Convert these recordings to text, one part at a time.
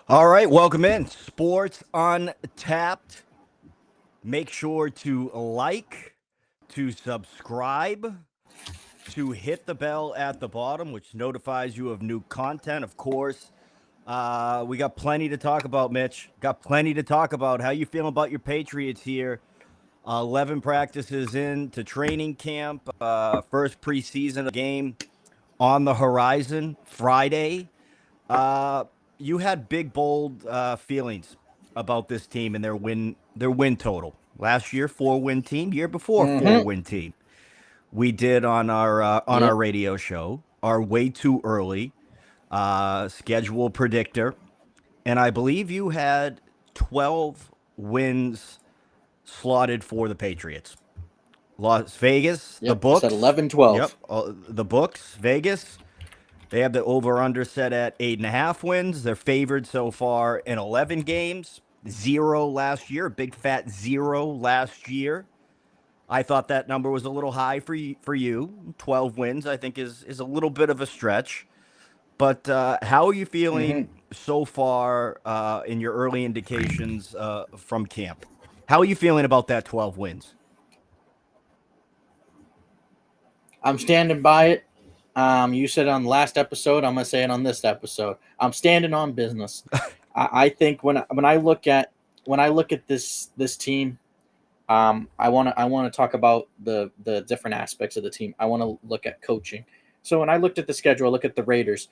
All right, welcome in. Sports Untapped. Make sure to like, to subscribe, to hit the bell at the bottom, which notifies you of new content. Of course, we got plenty to talk about, Mitch. Got plenty to talk about. How you feeling about your Patriots here? 11 practices into training camp. First preseason game on the horizon. Friday. Uh, you had big, bold feelings about this team and their win total. Last year, 4-win team. Year before, Mm-hmm. 4-win team. We did on our Yep. radio show our way too early schedule predictor, and I believe you had 12 wins slotted for the Patriots. Las Vegas, the Yep. I said books. 11, Yep, 12. the books. Vegas. They have the over/under set at 8.5 wins. They're favored so far in 11 games. Zero last year, a big fat zero last year. I thought that number was a little high for you. 12 wins, I think, is a little bit of a stretch. But how are you Mm-hmm. feeling so far in your early indications from camp? How are you feeling about that 12 wins? I'm standing by it. You said it on the last episode. I'm gonna say it on this episode. I'm standing on business. I think when I look at this team, I want to talk about the different aspects of the team. I want to look at coaching. So when I looked at the schedule, I look at the Raiders.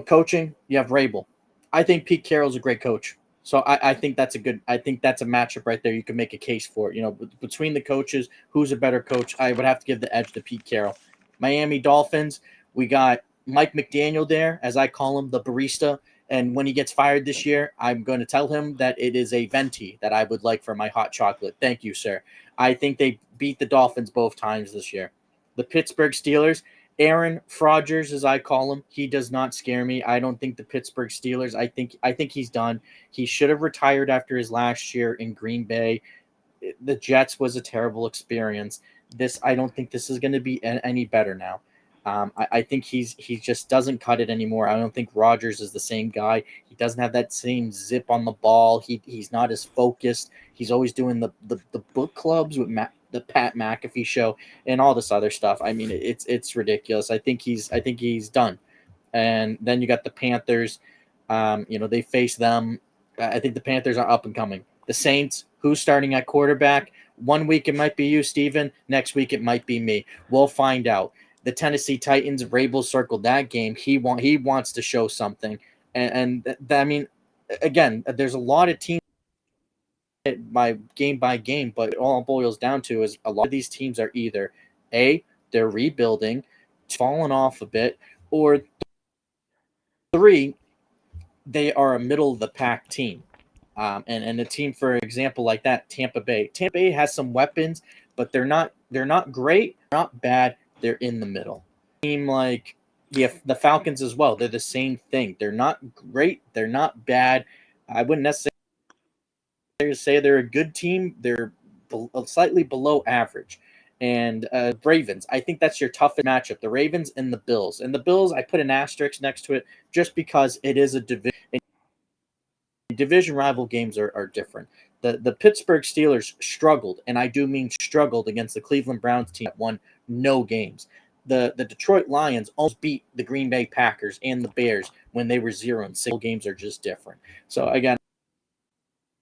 Coaching, you have Rabel. I think Pete Carroll's a great coach. So I think that's a good. I think that's a matchup right there. You can make a case for it. Between the coaches, who's a better coach? I would have to give the edge to Pete Carroll. Miami Dolphins, we got Mike McDaniel there, as I call him, the barista. And when he gets fired this year, I'm going to tell him that it is a venti that I would like for my hot chocolate. Thank you, sir. I think they beat the Dolphins both times this year. The Pittsburgh Steelers, Aaron Rodgers, as I call him, he does not scare me. I don't think the Pittsburgh Steelers. I think he's done. He should have retired after his last year in Green Bay. The Jets was a terrible experience. I don't think this is going to be any better now. I think he just doesn't cut it anymore. I don't think Rodgers is the same guy. He doesn't have that same zip on the ball. He's not as focused. He's always doing the book clubs with the Pat McAfee show and all this other stuff. I mean, it's ridiculous. I think he's done. And then you got the Panthers. They face them. I think the Panthers are up and coming. The Saints, who's starting at quarterback? One week it might be you, Steven. Next week it might be me. We'll find out. The Tennessee Titans, Rabel circled that game. He wants to show something, I mean, again, there's a lot of teams by game, but it all boils down to is a lot of these teams are either a they're rebuilding, falling off a bit, or three they are a middle of the pack team. And a team, for example, like that, Tampa Bay. Tampa Bay has some weapons, but they're not great, not bad. They're in the middle. Team like the Falcons as well. They're the same thing. They're not great. They're not bad. I wouldn't necessarily say they're a good team. They're slightly below average. And Ravens, I think that's your toughest matchup. The Ravens and the Bills. And the Bills, I put an asterisk next to it just because it is a division rival games are different. The Pittsburgh Steelers struggled, and I do mean struggled against the Cleveland Browns team that won no games. The Detroit Lions almost beat the Green Bay Packers and the Bears when they were 0-6. Games are just different. So again,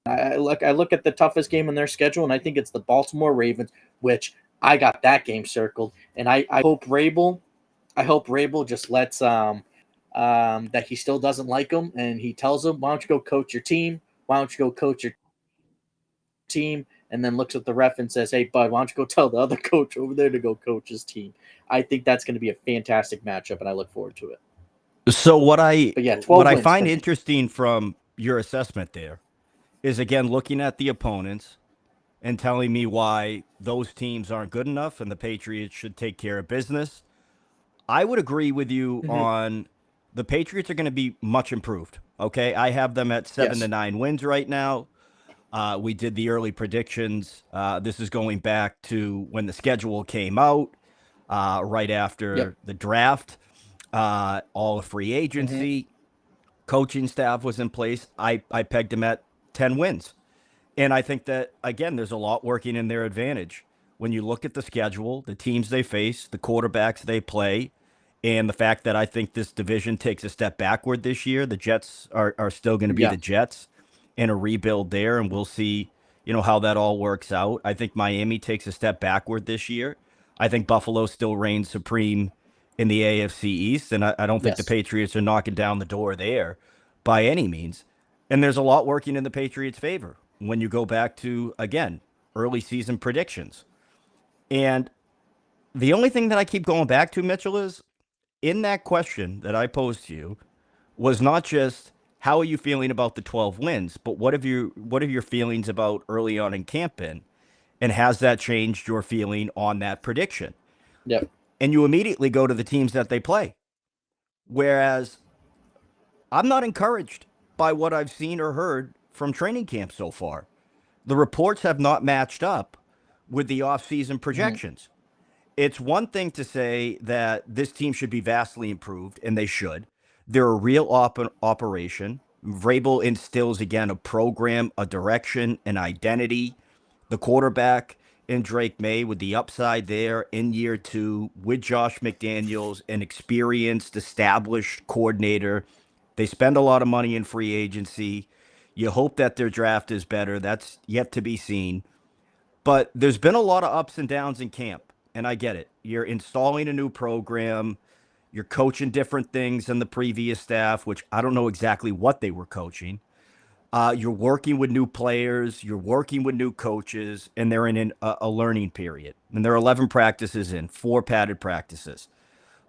I look at the toughest game in their schedule, and I think it's the Baltimore Ravens, which I got that game circled, and I hope Rabel just lets that he still doesn't like him, and he tells him, "Why don't you go coach your team? Why don't you go coach your team?" And then looks at the ref and says, "Hey, bud, why don't you go tell the other coach over there to go coach his team?" I think that's going to be a fantastic matchup, and I look forward to it. So what I But yeah, what 12 I wins. find Continue. interesting from your assessment there is again looking at the opponents and telling me why those teams aren't good enough and the Patriots should take care of business. I would agree with you Mm-hmm. on the Patriots are going to be much improved. Okay. I have them at seven to Yes. nine wins right now. We did the early predictions. This is going back to when the schedule came out, right Yep. after the draft, all of free Mm-hmm. agency. Coaching staff was in place. I pegged him at 10 wins. And I think that, again, there's a lot working in their advantage. When you look at the schedule, the teams they face, the quarterbacks they play, and the fact that I think this division takes a step backward this year, the Jets are still going to be Yeah. the Jets in a rebuild there, and we'll see, how that all works out. I think Miami takes a step backward this year. I think Buffalo still reigns supreme in the AFC East, and I don't think the Yes. Patriots are knocking down the door there by any means. And there's a lot working in the Patriots' favor when you go back to, again, early season predictions. And the only thing that I keep going back to, Mitchell, is in that question that I posed to you was not just how are you feeling about the 12 wins, but what have your feelings about early on in camp been? And has that changed your feeling on that prediction? Yep. And you immediately go to the teams that they play. Whereas I'm not encouraged by what I've seen or heard from training camp so far. The reports have not matched up with the offseason Mhm. projections. It's one thing to say that this team should be vastly improved, and they should. They're a real operation. Vrabel instills, again, a program, a direction, an identity. The quarterback in Drake May with the upside there in year two with Josh McDaniels, an experienced, established coordinator. They spend a lot of money in free agency. You hope that their draft is better. That's yet to be seen. But there's been a lot of ups and downs in camp, and I get it. You're installing a new program, you're coaching different things than the previous staff, which I don't know exactly what they were coaching. You're working with new players, you're working with new coaches, and they're in a learning period. And there are 11 practices in, 4 padded practices.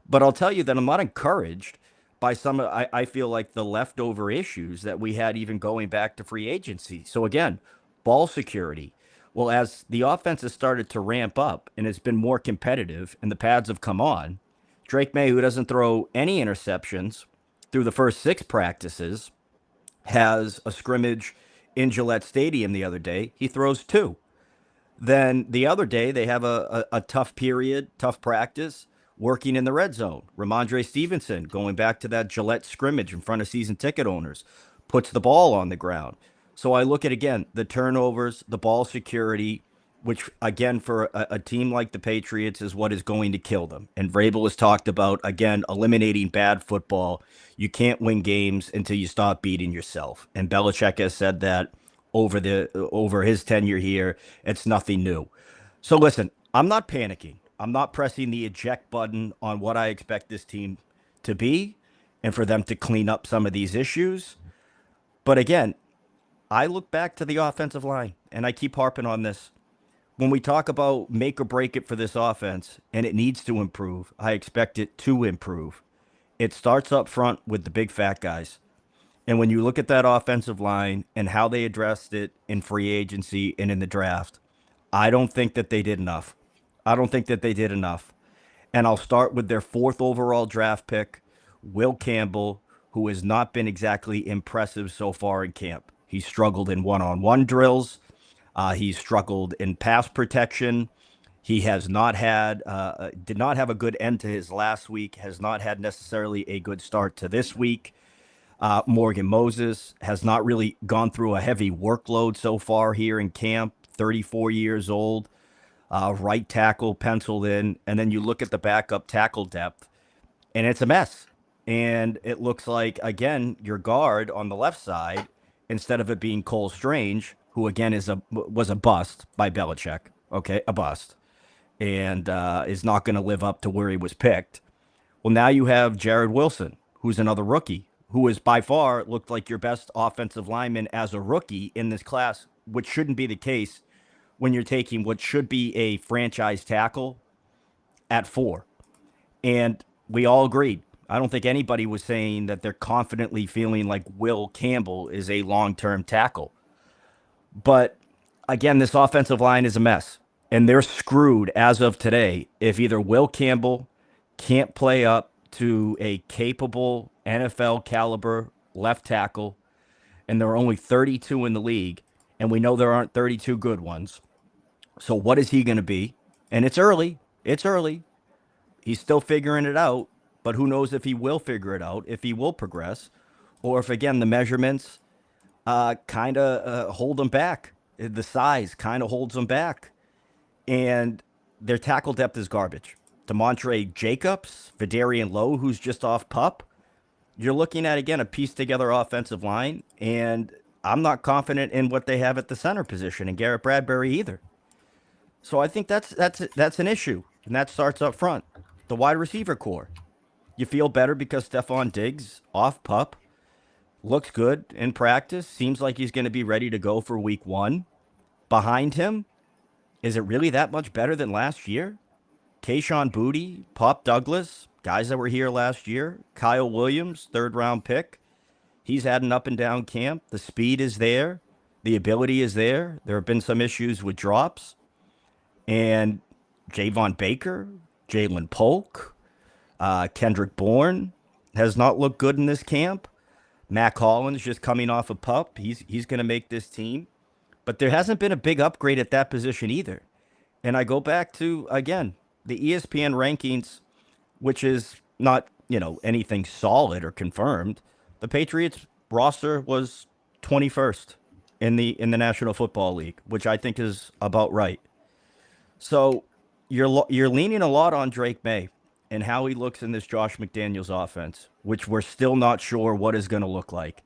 But I'll tell you that I'm not encouraged by I feel like the leftover issues that we had even going back to free agency. So again, ball security. Well, as the offense has started to ramp up and it's been more competitive and the pads have come on, Drake May, who doesn't throw any interceptions through the first 6 practices, has a scrimmage in Gillette Stadium the other day. He throws 2. Then the other day, they have a tough period, tough practice, working in the red zone. Ramondre Stevenson, going back to that Gillette scrimmage in front of season ticket owners, puts the ball on the ground. So I look at, again, the turnovers, the ball security, which, again, for a team like the Patriots is what is going to kill them. And Vrabel has talked about, again, eliminating bad football. You can't win games until you stop beating yourself. And Belichick has said that over his tenure here. It's nothing new. So listen, I'm not panicking. I'm not pressing the eject button on what I expect this team to be and for them to clean up some of these issues. But again, I look back to the offensive line and I keep harping on this. When we talk about make or break it for this offense and it needs to improve, I expect it to improve. It starts up front with the big fat guys. And when you look at that offensive line and how they addressed it in free agency and in the draft, I don't think that they did enough. I don't think that they did enough. And I'll start with their 4th overall draft pick, Will Campbell, who has not been exactly impressive so far in camp. He's struggled in one-on-one drills. He's struggled in pass protection. He has not did not have a good end to his last week, has not had necessarily a good start to this week. Morgan Moses has not really gone through a heavy workload so far here in camp, 34 years old, right tackle penciled in. And then you look at the backup tackle depth, and it's a mess. And it looks like, again, your guard on the left side, instead of it being Cole Strange, who, again, was a bust by Belichick, okay, a bust, and is not going to live up to where he was picked. Well, now you have Jared Wilson, who's another rookie, who is by far looked like your best offensive lineman as a rookie in this class, which shouldn't be the case when you're taking what should be a franchise tackle at 4. And we all agreed. I don't think anybody was saying that they're confidently feeling like Will Campbell is a long term tackle. But again, this offensive line is a mess. And they're screwed as of today if either Will Campbell can't play up to a capable NFL caliber left tackle, and there are only 32 in the league, and we know there aren't 32 good ones. So what is he going to be? And it's early. It's early. He's still figuring it out, but who knows if he will figure it out, if he will progress, or if again the measurements kind of hold them back. The size kind of holds them back, and their tackle depth is garbage. Demontre Jacobs, Vidarian Lowe, who's just off pup. You're looking at again a pieced together offensive line, and I'm not confident in what they have at the center position and Garrett Bradbury either. So I think that's an issue, and that starts up front. The wide receiver core. You feel better because Stephon Diggs off pup looks good in practice. Seems like he's going to be ready to go for week 1. Behind him, is it really that much better than last year? Kayshon Boutte, Pop Douglas, guys that were here last year. Kyle Williams, 3rd-round pick. He's had an up and down camp. The speed is there. The ability is there. There have been some issues with drops. And Javon Baker, Jalen Polk, Kendrick Bourne has not looked good in this camp. Matt Collins just coming off a pup. He's going to make this team. But there hasn't been a big upgrade at that position either. And I go back to, again, the ESPN rankings, which is not, anything solid or confirmed. The Patriots roster was 21st in the National Football League, which I think is about right. So you're leaning a lot on Drake May and how he looks in this Josh McDaniels offense, which we're still not sure what is going to look like.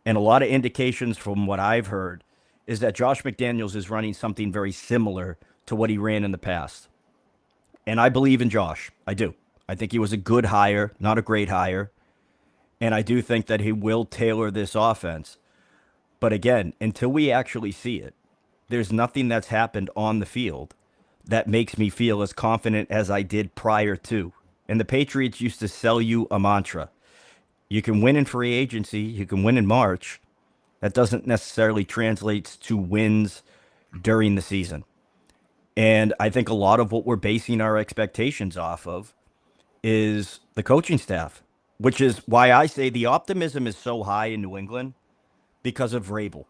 And a lot of indications from what I've heard is that Josh McDaniels is running something very similar to what he ran in the past. And I believe in Josh. I do. I think he was a good hire, not a great hire. And I do think that he will tailor this offense. But again, until we actually see it, there's nothing that's happened on the field that makes me feel as confident as I did prior to. And the Patriots used to sell you a mantra. You can win in free agency, you can win in March. That doesn't necessarily translate to wins during the season. And I think a lot of what we're basing our expectations off of is the coaching staff, which is why I say the optimism is so high in New England because of Vrabel,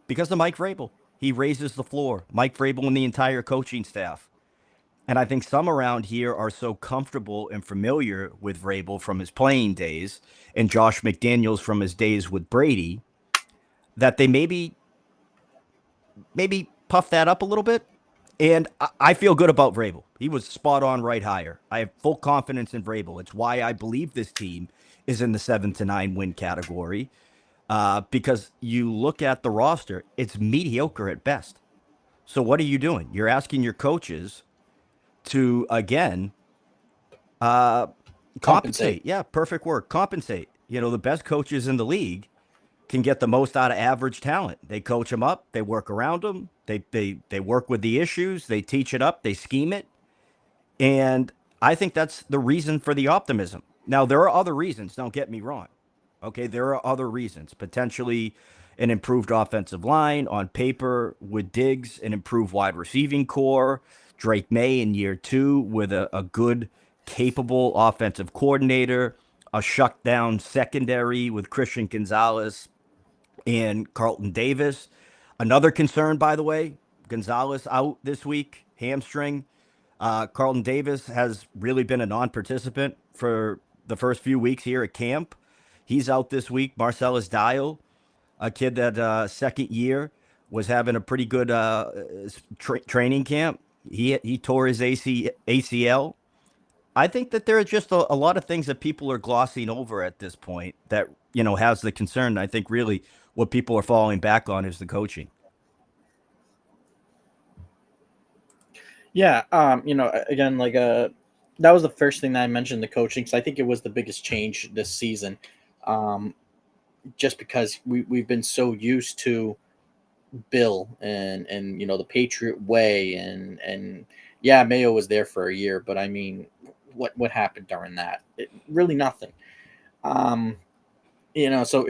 because of Mike Vrabel. He raises the floor. Mike Vrabel and the entire coaching staff. And I think some around here are so comfortable and familiar with Vrabel from his playing days and Josh McDaniels from his days with Brady that they maybe puff that up a little bit. And I feel good about Vrabel. He was spot on right hire. I have full confidence in Vrabel. It's why I believe this team is in the 7 to 9 win category. Because you look at the roster, it's mediocre at best. So what are you doing? You're asking your coaches to again Compensate. compensate. Yeah, perfect word. Compensate. The best coaches in the league can get the most out of average talent. They coach them up, they work around them, they work with the issues, they teach it up, they scheme it, and I think that's the reason for the optimism. Now there are other reasons. Don't get me wrong. Okay, there are other reasons. Potentially an improved offensive line on paper with Diggs, an improved wide receiving core, Drake May in year 2 with a good, capable offensive coordinator, a shut down secondary with Christian Gonzalez and Carlton Davis. Another concern, by the way, Gonzalez out this week, hamstring. Carlton Davis has really been a non participant for the first few weeks here at camp. He's out this week. Marcellus Dial, a kid that 2nd year was having a pretty good training camp. He tore his ACL. I think that there are just a lot of things that people are glossing over at this point that, has the concern. I think really what people are falling back on is the coaching. Yeah, again, like that was the first thing that I mentioned, the coaching, because I think it was the biggest change this season. Um, just because we've been so used to Bill and the Patriot way and yeah, Mayo was there for a year, but I mean, what happened during that? Really nothing. Um, so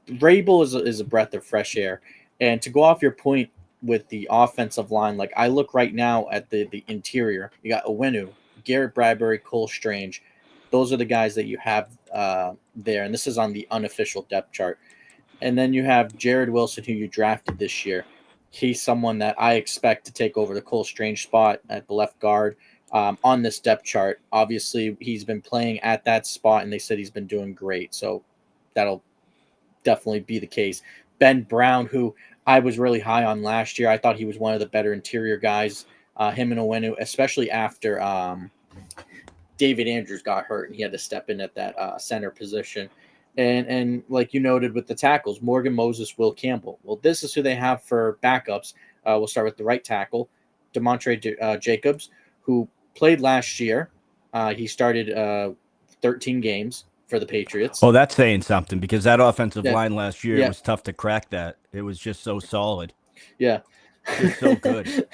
Vrabel is a breath of fresh air, and to go off your point with the offensive line, like I look right now at the interior, you got Owenu, Garrett Bradbury, Cole Strange. Those are the guys that you have there, and this is on the unofficial depth chart. And then you have Jared Wilson, who you drafted this year. He's someone that I expect to take over the Cole Strange spot at the left guard on this depth chart. Obviously, he's been playing at that spot, and they said he's been doing great. So that'll definitely be the case. Ben Brown, who I was really high on last year, I thought he was one of the better interior guys. Him and Owenu, especially after David Andrews got hurt and he had to step in at that center position. And like you noted with the tackles, Morgan Moses, Will Campbell. Well, this is who they have for backups. We'll start with the right tackle, Demontre Jacobs, who played last year. He started 13 games for the Patriots. Oh, that's saying something because that offensive Yeah, line last year, it yeah, was tough to crack that. It was just so solid, yeah. just so good.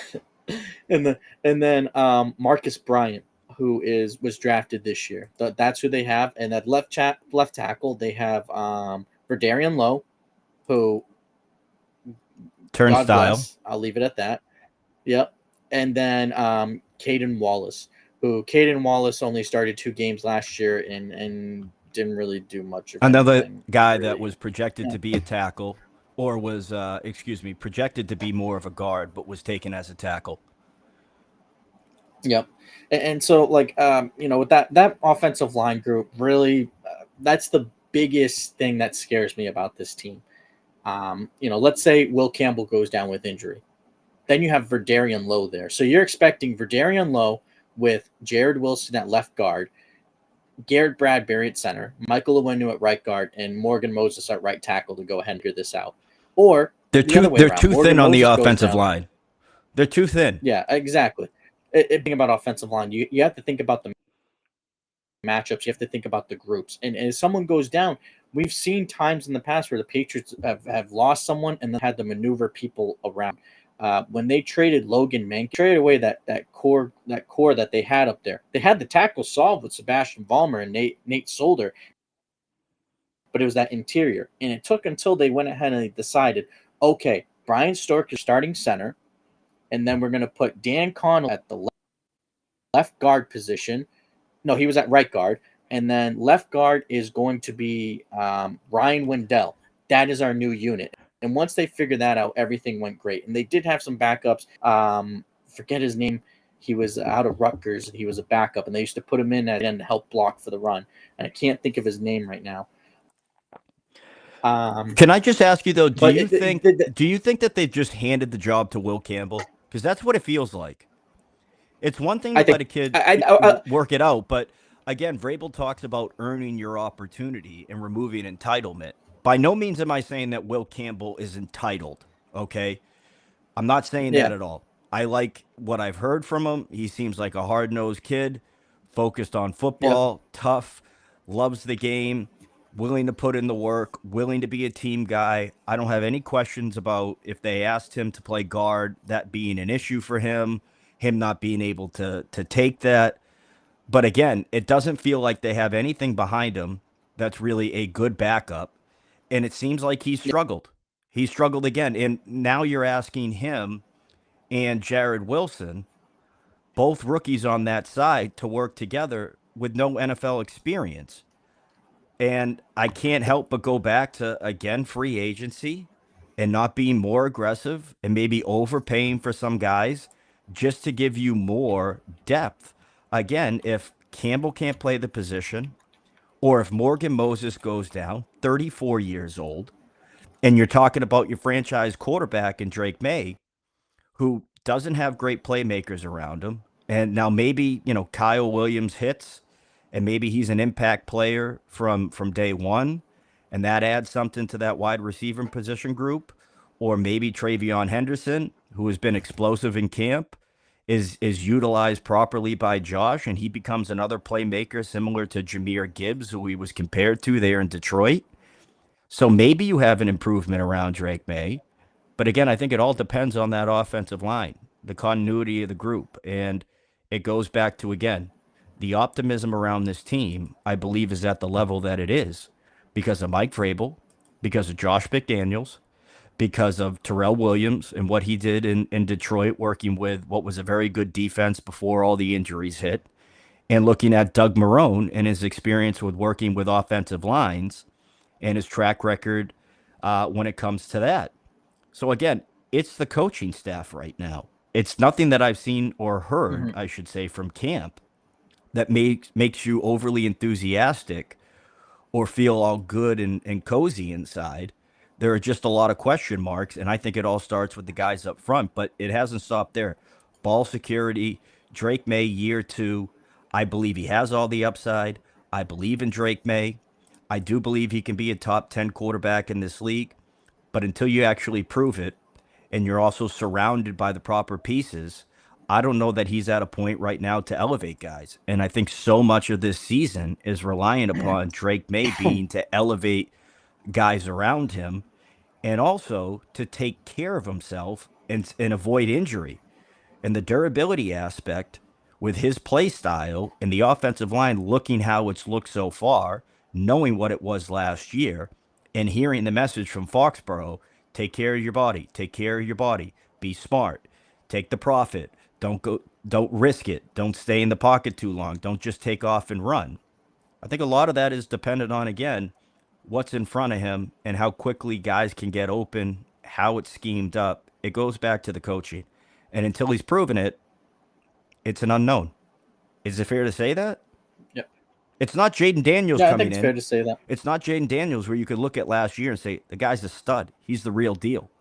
And then Marcus Bryant, who is was drafted this year. That's who they have. And that left tackle, they have Verdarian Lowe, who God Turnstile. bless. I'll leave it at that. Yep. And then Caden Wallace, who Caden Wallace only started 2 games last year and didn't really do much of Another anything guy that really. was projected Yeah. to be a tackle or was, projected to be more of a guard, but was taken as a tackle. Yep. And so like with that offensive line group really that's the biggest thing that scares me about this team. Let's say Will Campbell goes down with injury. Then you have Verdarian Lowe there. So you're expecting Verdarian Lowe with Jared Wilson at left guard, Garrett Bradbury at center, Michael Owenu at right guard, and Morgan Moses at right tackle to go ahead and figure this out. Or the other way They're around, too thin Morgan on the Moses goes offensive down. line. They're too thin. Yeah, exactly. Think about offensive line. You have to think about the matchups. You have to think about the groups. And as someone goes down, we've seen times in the past where the Patriots have lost someone and then had to maneuver people around. When they traded Logan Mank, traded away that core that they had up there. They had the tackle solved with Sebastian Vollmer and Nate Solder, but it was that interior. And it took until they went ahead and they decided, okay, Brian Stork is starting center, and then we're going to put Dan Connell at the left guard position. No, he was at right guard. And then left guard is going to be Ryan Wendell. That is our new unit. And once they figured that out, everything went great. And they did have some backups. Forget his name. He was out of Rutgers. He was a backup, and they used to put him in at the end to help block for the run. And I can't think of his name right now. Can I just ask you though, But do you think that they just handed the job to Will Campbell? Because that's what it feels like. It's one thing I to let think a kid I work it out, but again, Vrabel talks about earning your opportunity and removing entitlement. By no means am I saying that Will Campbell is entitled. Okay, I'm not saying that yeah, at all. I like what I've heard from him. He seems like a hard nosed kid, focused on yep, football, tough, loves the game, willing to put in the work, willing to be a team guy. I don't have any questions about if they asked him to play guard, that being an issue for him not being able to take that. But again, it doesn't feel like they have anything behind him that's really a good backup. And it seems like he's yep, struggled. He struggled again. And now you're asking him and Jared Wilson, both rookies on that side, to work together with no NFL experience. And I can't help but go back to, again, free agency and not being more aggressive and maybe overpaying for some guys just to give you more depth. Again, if Campbell can't play the position, or if Morgan Moses goes down, 34 years old, and you're talking about your franchise quarterback in Drake May, who doesn't have great playmakers around him. And now maybe, Kyle Williams hits and maybe he's an impact player from day one, and that adds something to that wide receiver position group. Or maybe Travion Henderson, who has been explosive in camp, is utilized properly by Josh, and he becomes another playmaker similar to Jahmyr Gibbs, who he was compared to there in Detroit. So maybe you have an improvement around Drake May. But again, I think it all depends on that offensive line, the continuity of the group. And it goes back to, again, the optimism around this team, I believe, is at the level that it is because of Mike Vrabel, because of Josh McDaniels, because of Terrell Williams and what he did in Detroit, working with what was a very good defense before all the injuries hit, and looking at Doug Marrone and his experience with working with offensive lines and his track record when it comes to that. So again, it's the coaching staff right now. It's nothing that I've seen or heard, mm-hmm, I should say, from camp that makes you overly enthusiastic or feel all good and cozy inside. There are just a lot of question marks, and I think it all starts with the guys up front, but it hasn't stopped there. Ball security, Drake May, year two. I believe he has all the upside. I believe in Drake May. I do believe he can be a top 10 quarterback in this league, but until you actually prove it, and you're also surrounded by the proper pieces, I don't know that he's at a point right now to elevate guys. And I think so much of this season is reliant upon Drake May being to elevate guys around him and also to take care of himself and avoid injury. And the durability aspect with his play style and the offensive line looking how it's looked so far, knowing what it was last year, and hearing the message from Foxborough, take care of your body, take care of your body, be smart, take the profit, don't risk it, don't stay in the pocket too long, don't just take off and run. I think a lot of that is dependent on, again, what's in front of him and how quickly guys can get open, how it's schemed up. It goes back to the coaching. And until he's proven it, it's an unknown. Is it fair to say that? Yep. It's not Jaden Daniels Yeah, I think coming it's fair in. to say that. It's not Jaden Daniels where you could look at last year and say, the guy's a stud. He's the real deal.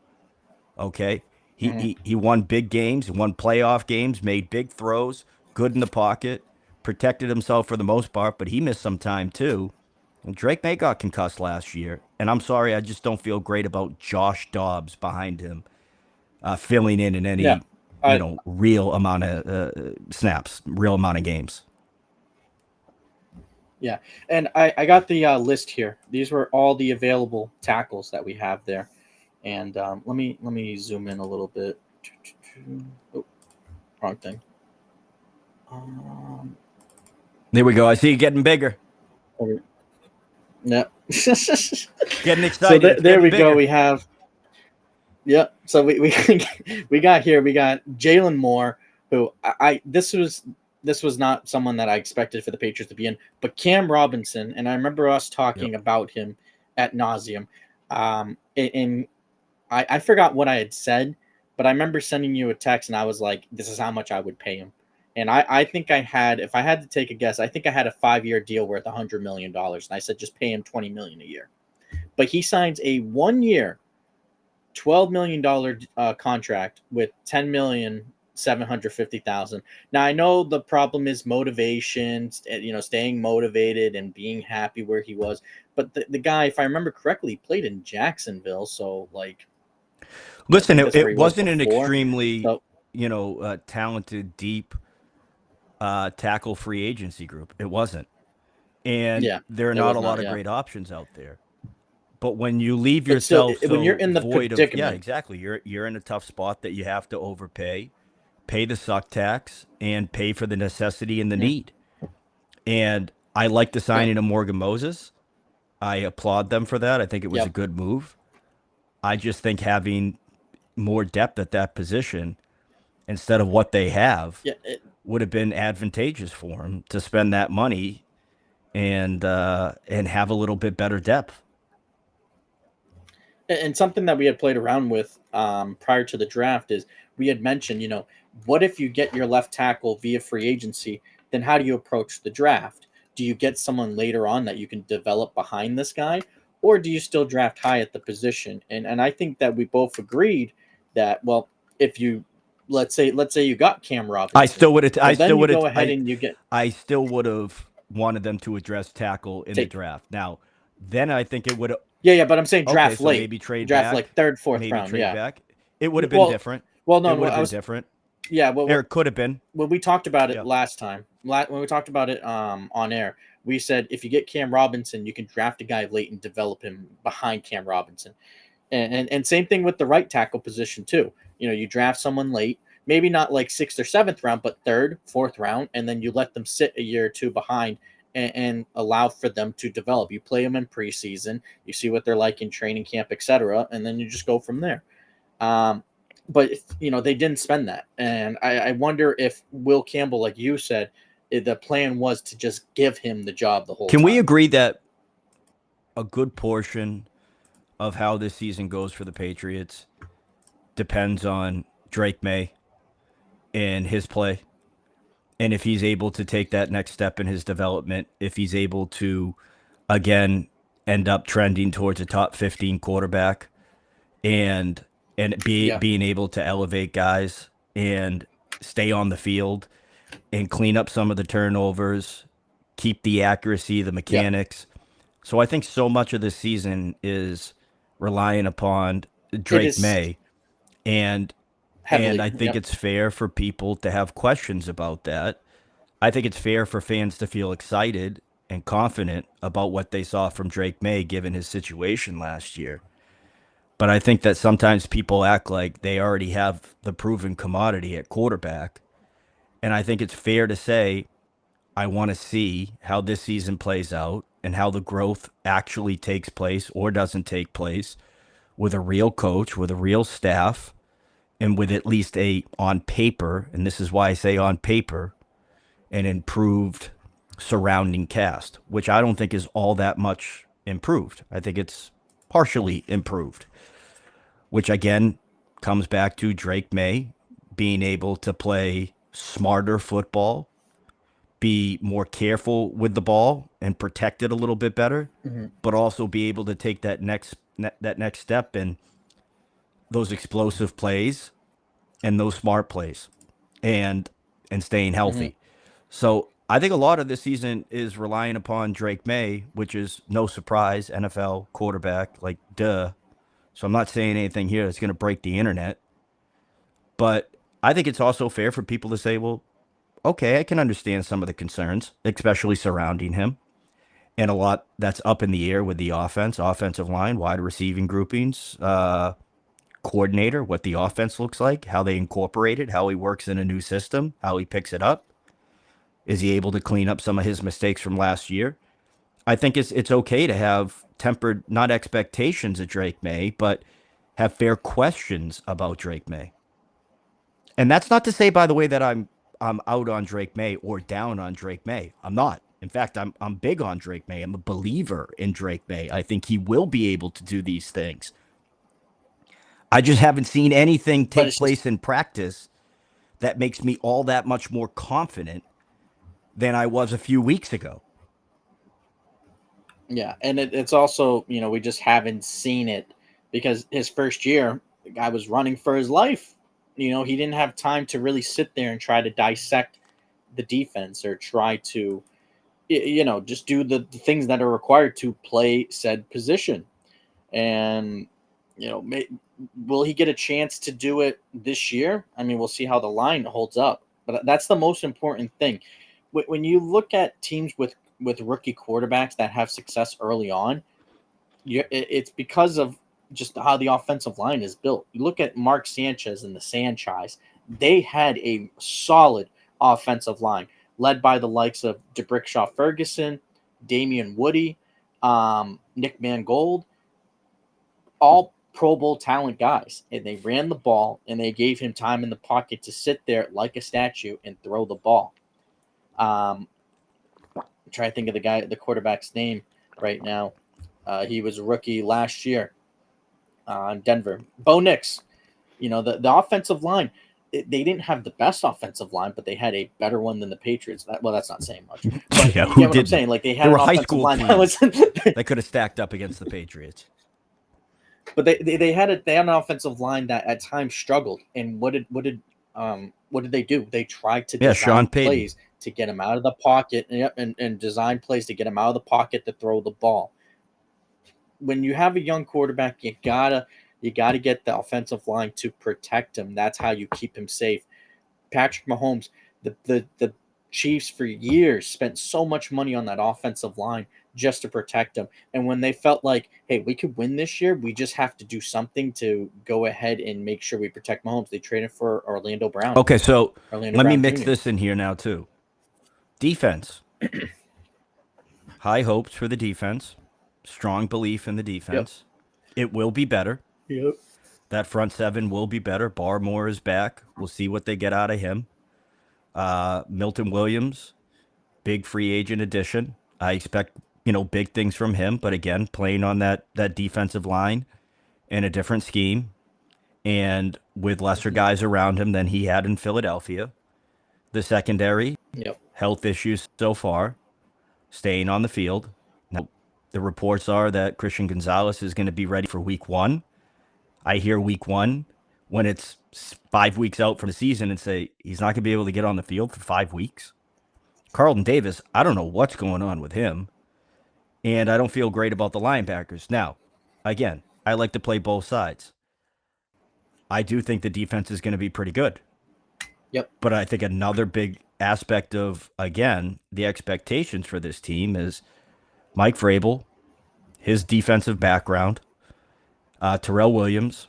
Okay. He, Hmm. he, he won big games, won playoff games, made big throws, good in the pocket, protected himself for the most part, but he missed some time too. And Drake May got concussed last year. And I'm sorry, I just don't feel great about Josh Dobbs behind him filling in Yeah, any, I real amount of snaps, real amount of games. yeah, and I got the list here. These were all the available tackles that we have there, and let me zoom in a little bit. Oh, wrong thing. Um, There we go. I see you getting bigger. okay. Yeah. Getting So excited. It's there getting we go. bigger. We have yeah. So we we got here. We got Jalen Moore, who this was not someone that I expected for the Patriots to be in, but Cam Robinson, and I remember us Yep. talking about him at nauseum. And I forgot what I had said, but I remember sending you a text, and I was like, "This is how much I would pay him." And I think I had, if I had to take a guess, I think I had a 5-year deal worth $100 million, and I said just pay him $20 million a year. But he signs a 1-year $12 million contract with 10,750,000. Now I know the problem is motivation, staying motivated and being happy where he was. But the guy, if I remember correctly, played in Jacksonville, so like I Listen, think it, that's where it he was wasn't an before. extremely, So talented, deep tackle free agency group. It wasn't. And yeah, there are it not was a lot not. of Yeah, great options out there. But when you leave but still, yourself when you're so in the void of, yeah, predicament, exactly. You're in a tough spot that you have to overpay, pay the suck tax, and pay for the necessity and the yeah, need. And I like the yeah, signing of Morgan Moses. I applaud them for that. I think it was a yep, good move. I just think having more depth at that position instead of what they have yeah. would have been advantageous for them to spend that money and have a little bit better depth. And something that we had played around with prior to the draft is we had mentioned, what if you get your left tackle via free agency? Then how do you approach the draft? Do you get someone later on that you can develop behind this guy, or do you still draft high at the position? And I think that we both agreed that, well, if you let's say you got Cam I Robinson, still would have. I well, still then you would have. go ahead and you get I still would have wanted them to address tackle in the take draft. Now, then I think it would have. yeah, but I'm saying Okay, draft so late, maybe trade draft like back. third, fourth Maybe round, trade yeah. back. It would have been Well, different. well, no, It no, would have I been was different. yeah. Or it could have been. When we talked about it Yeah. last time, when we talked about it on air, we said if you get Cam Robinson, you can draft a guy late and develop him behind Cam Robinson. And same thing with the right tackle position too. You draft someone late, maybe not like sixth or seventh round, but third, fourth round, and then you let them sit a year or two behind and allow for them to develop. You play them in preseason, you see what they're like in training camp, etc., and then you just go from there. Um, but they didn't spend that, and I wonder if Will Campbell, like you said, the plan was to just give him the job the whole Can we time. agree that a good portion of how this season goes for the Patriots depends on Drake May and his play? And if he's able to take that next step in his development, if he's able to again end up trending towards a top 15 quarterback, and Yeah. being able to elevate guys and stay on the field and clean up some of the turnovers, keep the accuracy, the Yeah. mechanics. So I think so much of this season is relying upon It Drake is May, and I heavily. think Yep. it's fair for people to have questions about that. I think it's fair for fans to feel excited and confident about what they saw from Drake May given his situation last year. But I think that sometimes people act like they already have the proven commodity at quarterback. And I think it's fair to say, I want to see how this season plays out and how the growth actually takes place or doesn't take place with a real coach, with a real staff, and with at least a, on paper, and this is why I say on paper, an improved surrounding cast, which I don't think is all that much improved. I think it's partially improved, which again comes back to Drake May being able to play smarter football, be more careful with the ball and protect it a little bit better, Hmm. but also be able to take that next step in those explosive plays and those smart plays and staying Hmm. healthy. So I think a lot of this season is relying upon Drake May, which is no surprise, NFL quarterback, like duh. So I'm not saying anything here that's going to break the internet, but I think it's also fair for people to say, well, okay, I can understand some of the concerns, especially surrounding him, and a lot that's up in the air with the offense, offensive line, wide receiving groupings, coordinator, what the offense looks like, how they incorporate it, how he works in a new system, how he picks it up. Is he able to clean up some of his mistakes from last year? I think it's okay to have tempered not expectations of Drake May, but have fair questions about Drake May. And that's not to say, by the way, that I'm out on Drake May or down on Drake May. I'm not. In fact, I'm big on Drake May. I'm a believer in Drake May. I think he will be able to do these things. I just haven't seen anything But take it's just place in practice that makes me all that much more confident than I was a few weeks ago. yeah, and it's also, we just haven't seen it because his first year, the guy was running for his life. He didn't have time to really sit there and try to dissect the defense or try to, just do the things that are required to play said position. And will he get a chance to do it this year? I mean, we'll see how the line holds up, but that's the most important thing. When you look at teams with rookie quarterbacks that have success early on, it's because of just how the offensive line is built. You look at Mark Sanchez and the Sanchez; they had a solid offensive line led by the likes of DeBrickshaw Ferguson, Damian Woody, Nick Mangold, all Pro Bowl talent guys, and they ran the ball and they gave him time in the pocket to sit there like a statue and throw the ball. I'm trying to think of the quarterback's name right now. He was a rookie last year in Denver. Bo Nix. The offensive line. They didn't have the best offensive line, but they had a better one than the Patriots. Well, that's not saying much, but Yeah, you who get what I'm didn't? saying. Like they There had were an high offensive school line that was, teams that could have stacked up against the Patriots. but they had an offensive line that at times struggled. And what did they do? They tried to Yeah, Sean design Payton. plays to get him out of the pocket, and design plays to get him out of the pocket to throw the ball. When you have a young quarterback, you gotta get the offensive line to protect him. That's how you keep him safe. Patrick Mahomes, the Chiefs for years spent so much money on that offensive line just to protect him. And when they felt like, hey, we could win this year, we just have to do something to go ahead and make sure we protect Mahomes. They traded for Okay, so Orlando let me Brown mix Jr. this in here now too. Defense. High hopes for the defense. Strong belief in the Yep. defense. It will be better. Yep. That front seven will be better. Barmore is back. We'll see what they get out of him. Milton Williams, big free agent addition. I expect big things from him, but again, playing on that defensive line in a different scheme and with lesser Mhm. guys around him than he had in Philadelphia. The secondary, Yep. health issues so far, staying on the field. Now, The reports are that Christian Gonzalez is going to be ready for week one. I hear week one when it's 5 weeks out from the season and say he's not going to be able to get on the field for 5 weeks. Carlton Davis, I don't know what's going on with him. And I don't feel great about the linebackers. Now, again, I like to play both sides. I do think the defense is going to be pretty good. Yep. But I think another big aspect of, again, the expectations for this team is Mike Vrabel, his defensive background, Terrell Williams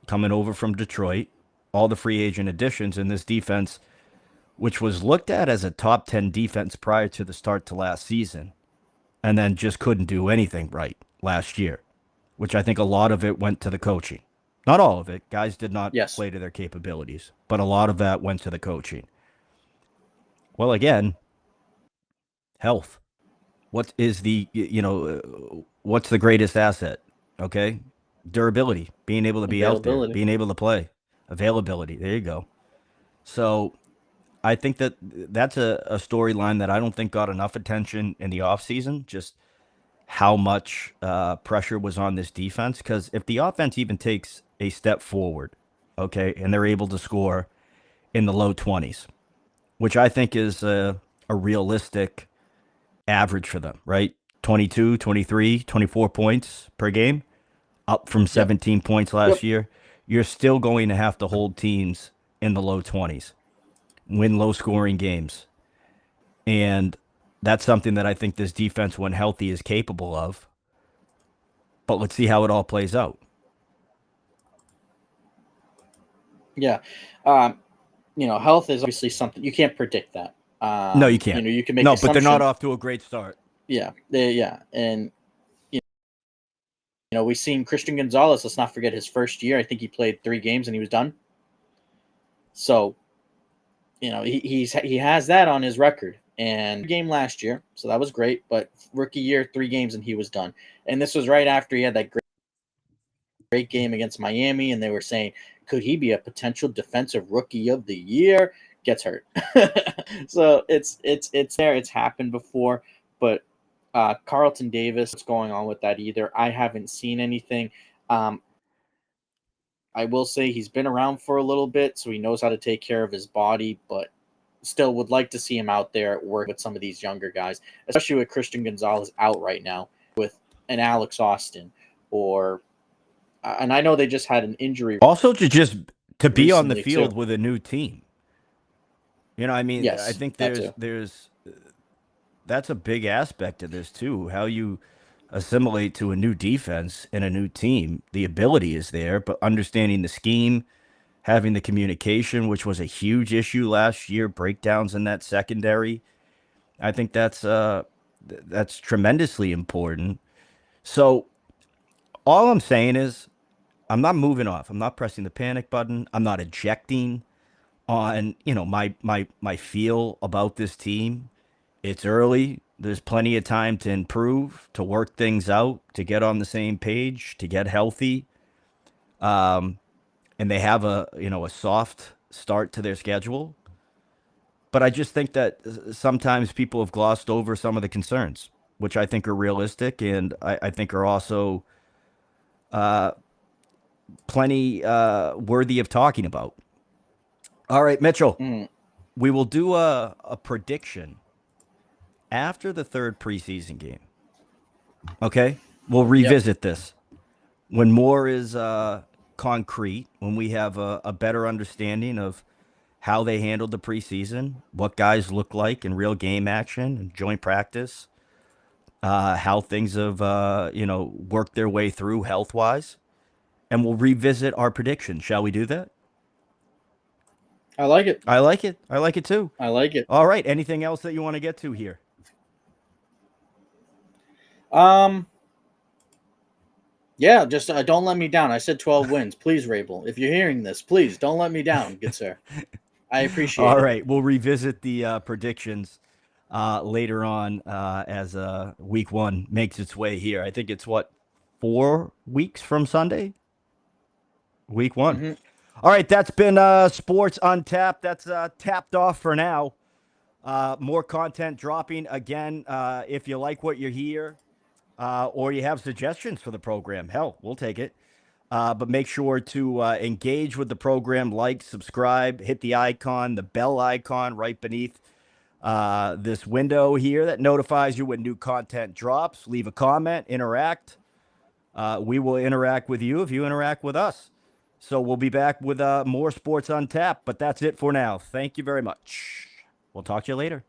coming over from Detroit, all the free agent additions in this defense, which was looked at as a top 10 defense prior to the start to last season, and then just couldn't do anything right last year, which I think a lot of it went to the coaching. Not all of it. Guys did not Yes. play to their capabilities, but a lot of that went to the coaching. Well, again, health. What is what's the greatest asset? Okay. Durability, being able to be out there, Availability. being able to play, availability. There you go. So I think that's a storyline that I don't think got enough attention in the offseason, just how much pressure was on this defense. Because if the offense even takes a step forward, okay, and they're able to score in the low 20s, which I think is a realistic average for them, right? 22, 23, 24 points per game, up from Yep. 17 points last Yep. year. You're still going to have to hold teams in the low 20s, win low scoring games. And that's something that I think this defense, when healthy, is capable of. But let's see how it all plays out. Yeah. Health is obviously something you can't predict that. No, you can't. You can make No, but they're not assumptions. off to a great start. Yeah. And we've seen Christian Gonzalez. Let's not forget his first year. I think he played 3 games and he was done. So, he has that on his record. And game last year, so that was great. But rookie year, 3 games and he was done. And this was right after he had that great game against Miami, and they were saying, could he be a potential defensive rookie of the year? Gets hurt. So it's there. It's happened before, but Carlton Davis, what's going on with that either? I haven't seen anything. I will say he's been around for a little bit, so he knows how to take care of his body, but still would like to see him out there at work with some of these younger guys, especially with Christian Gonzalez out right now with an Alex Austin or and I know they just had an injury Also, to be on the recently field too. with a new team. I mean, I Yes, think that there's too. there's that's a big aspect of this too. How you assimilate to a new defense and a new team. The ability is there, but understanding the scheme, having the communication, which was a huge issue last year, breakdowns in that secondary. I think that's tremendously important. So all I'm saying is I'm not moving off. I'm not pressing the panic button. I'm not ejecting on, my feel about this team. It's early. There's plenty of time to improve, to work things out, to get on the same page, to get healthy. Um, and they have a soft start to their schedule. But I just think that sometimes people have glossed over some of the concerns, which I think are realistic and I think are also uh, plenty worthy of talking about. All right, Mitchell, Mm, we will do a prediction after the third preseason game. Okay? We'll yep. revisit this when more is concrete, when we have a better understanding of how they handled the preseason, what guys look like in real game action and joint practice, how things have worked their way through health wise, and we'll revisit our predictions. Shall we do that? I like it. I like it. I like it too. I like it. All right. Anything else that you want to get to here? Um, yeah, just don't let me down. I said 12 wins. Please, Rabel, if you're hearing this, please don't let me down, good sir. I appreciate All it. right. We'll revisit the predictions later on as week one makes its way here. I think it's 4 weeks from Sunday? Week one. Hmm. All right. That's been Sports Untapped. That's tapped off for now. More content dropping again. If you like what you hear, or you have suggestions for the program, hell, we'll take it. But make sure to engage with the program, like, subscribe, hit the icon, the bell icon right beneath this window here that notifies you when new content drops. Leave a comment, interact. We will interact with you if you interact with us. So we'll be back with more Sports on Tap, but that's it for now. Thank you very much. We'll talk to you later.